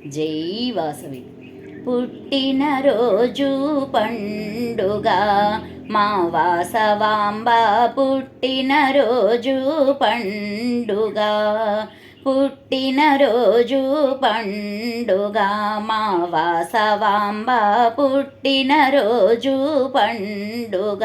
జై వాసవి. పుట్టినరోజు పండుగ మా వాసవాంబ పుట్టినరోజు పండుగ. పుట్టినరోజు పండుగ మా వాసవాంబ పుట్టినరోజు పండుగ.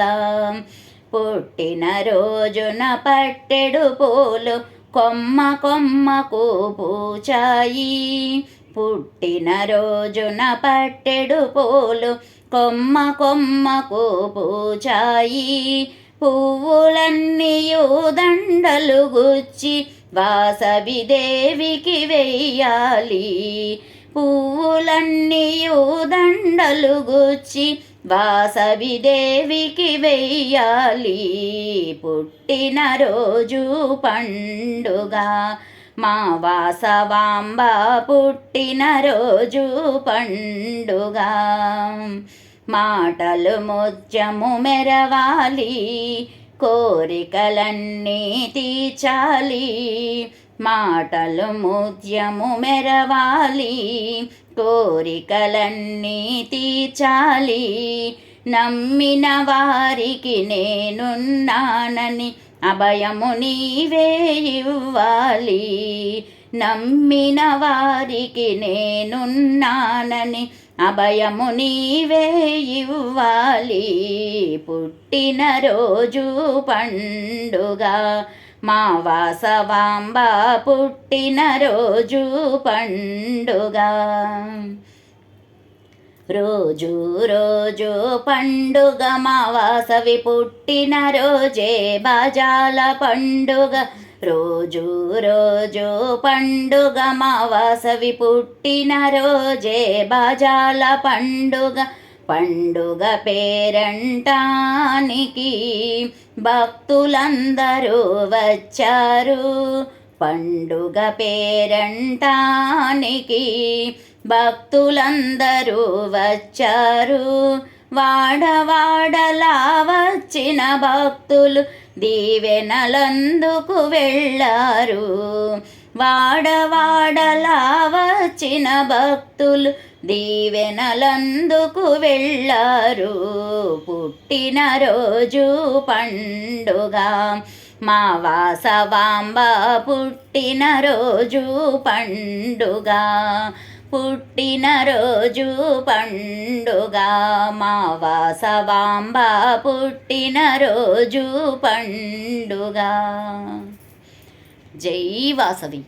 పుట్టినరోజున పట్టెడు పూలు కొమ్మ కొమ్మకు పూచాయి. పుట్టినరోజున పట్టెడు పూలు కొమ్మ కొమ్మకు పూచాయి. పువ్వులన్నీయు దండలు గుచ్చి వాసవి దేవికి వెయ్యాలి. పువ్వులన్నీయు దండలు గుచ్చి వాసవి దేవికి వెయ్యాలి. పుట్టినరోజు పండుగ మా వాసవాంబ పుట్టినరోజు పండుగ. మాటలు ముత్యము మెరవాలి, కోరికలన్నీ తీర్చాలి. మాటలు ముత్యము మెరవాలి, కోరికలన్నీ తీర్చాలి. నమ్మిన వారికి నేనున్నానని అభయము నీవే ఇవ్వాలి. నమ్మిన వారికి నేనున్నానని అభయము నీవే ఇవ్వాలి. పుట్టినరోజు పండుగ మా వాసవాంబ పుట్టినరోజు పండుగ. రోజు రోజు పండుగ మా వాసవి పుట్టినరోజే బాజాల పండుగ. రోజు రోజు పండుగ మా వాసవి పుట్టినరోజే బాజాల పండుగ. పండుగ పేరంటానికి భక్తులందరూ వచ్చారు. పండుగ పేరంటానికి భక్తులందరూ వచ్చారు. వాడవాడలా వచ్చిన భక్తులు దీవెనలందుకు వెళ్ళారు. వాడవాడలా వచ్చిన భక్తులు దీవెనలందుకు వెళ్ళారు. పుట్టినరోజు పండుగ మా వాసవాంబ పుట్టినరోజు పండుగ. పుట్టినరోజు పండుగ మా వాసవాంబ పుట్టినరోజు పండుగ. జై వాసవి.